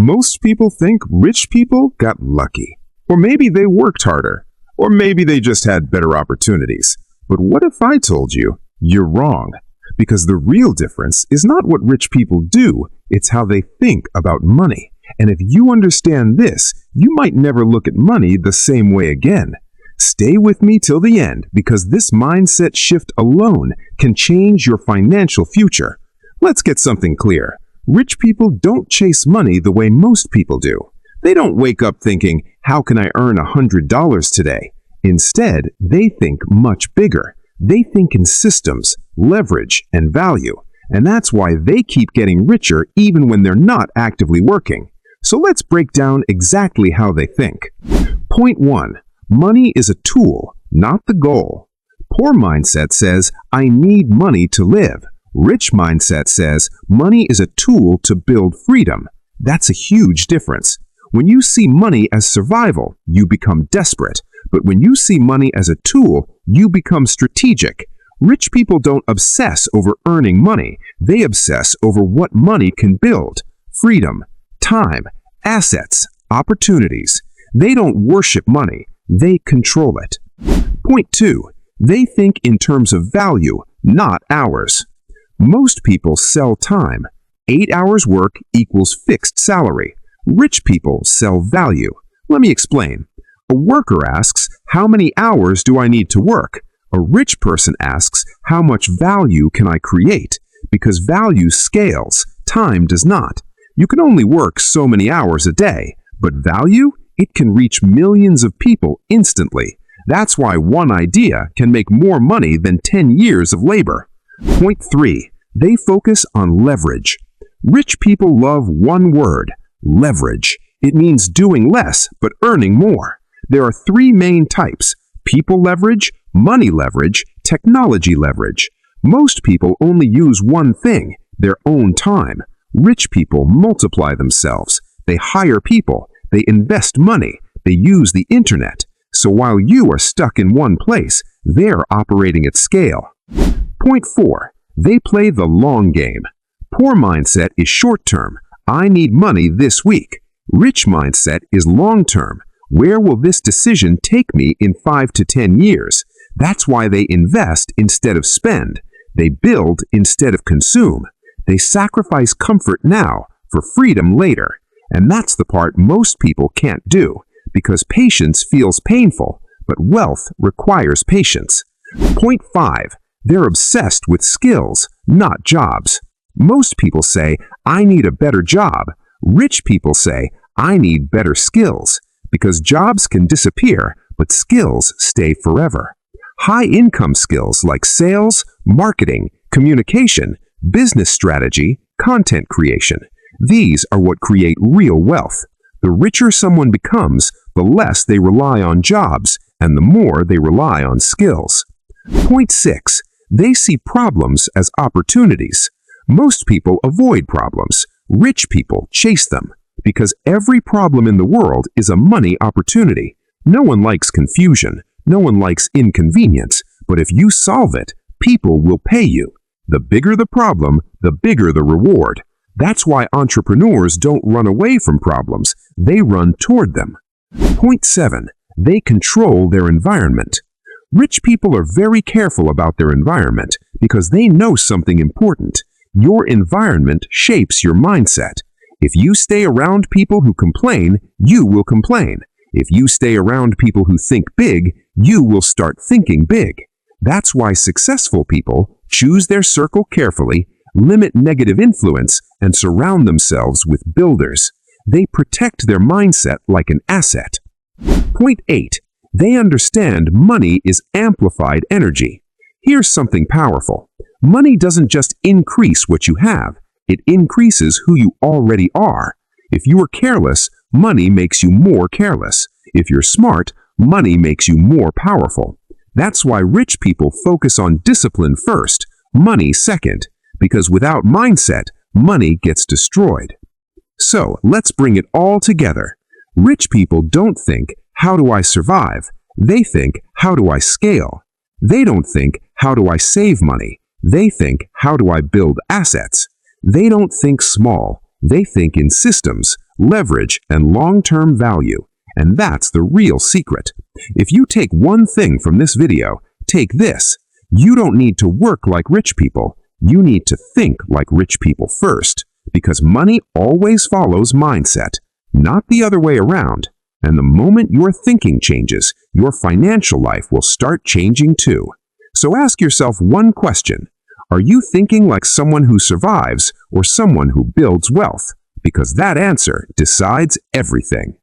Most people think rich people got lucky. Or maybe they worked harder. Or maybe they just had better opportunities. But what if I told you you're wrong? Because the real difference is not what rich people do, it's how they think about money. And if you understand this, you might never look at money the same way again. Stay with me till the end, because this mindset shift alone can change your financial future. Let's get something clear. Rich people don't chase money the way most people do. They don't wake up thinking, how can I earn $100 today? Instead, they think much bigger. They think in systems, leverage, and value. And that's why they keep getting richer even when they're not actively working. So let's break down exactly how they think. Point 1. Money is a tool, not the goal. Poor mindset says, I need money to live. Rich mindset says, money is a tool to build freedom. That's a huge difference. When you see money as survival, you become desperate. But when you see money as a tool, you become strategic. Rich people don't obsess over earning money. They obsess over what money can build. Freedom, time, assets, opportunities. They don't worship money. They control it. Point 2. They think in terms of value, not hours. Most people sell time. 8 hours work equals fixed salary. Rich people sell value. Let me explain. A worker asks, how many hours do I need to work? A rich person asks, how much value can I create? Because value scales, time does not. You can only work so many hours a day, but value, it can reach millions of people instantly. That's why one idea can make more money than 10 years of labor. Point 3. They focus on leverage. Rich people love one word, leverage. It means doing less but earning more. There are 3 main types: people leverage, money leverage, technology leverage. Most people only use one thing, their own time. Rich people multiply themselves. They hire people. They invest money. They use the internet. So while you are stuck in one place, they're operating at scale. Point 4. They play the long game. Poor mindset is short-term. I need money this week. Rich mindset is long-term. Where will this decision take me in 5 to 10 years? That's why they invest instead of spend. They build instead of consume. They sacrifice comfort now for freedom later. And that's the part most people can't do, because patience feels painful, but wealth requires patience. Point 5. They're obsessed with skills, not jobs. Most people say, I need a better job. Rich people say, I need better skills. Because jobs can disappear, but skills stay forever. High-income skills like sales, marketing, communication, business strategy, content creation. These are what create real wealth. The richer someone becomes, the less they rely on jobs, and the more they rely on skills. Point 6. They see problems as opportunities. Most people avoid problems. Rich people chase them. Because every problem in the world is a money opportunity. No one likes confusion. No one likes inconvenience. But if you solve it, people will pay you. The bigger the problem, the bigger the reward. That's why entrepreneurs don't run away from problems. They run toward them. Point 7. They control their environment. Rich people are very careful about their environment because they know something important. Your environment shapes your mindset. If you stay around people who complain, you will complain. If you stay around people who think big, you will start thinking big. That's why successful people choose their circle carefully, limit negative influence, and surround themselves with builders. They protect their mindset like an asset. Point 8. They understand money is amplified energy. Here's something powerful. Money doesn't just increase what you have. It increases who you already are. If you are careless, money makes you more careless. If you're smart, money makes you more powerful. That's why rich people focus on discipline first, money second, because without mindset, money gets destroyed. So let's bring it all together. Rich people don't think, how do I survive? They think, how do I scale? They don't think, how do I save money? They think, how do I build assets? They don't think small. They think in systems, leverage, and long-term value. And that's the real secret. If you take one thing from this video, take this. You don't need to work like rich people. You need to think like rich people first, because money always follows mindset, not the other way around. And the moment your thinking changes, your financial life will start changing too. So ask yourself one question. Are you thinking like someone who survives or someone who builds wealth? Because that answer decides everything.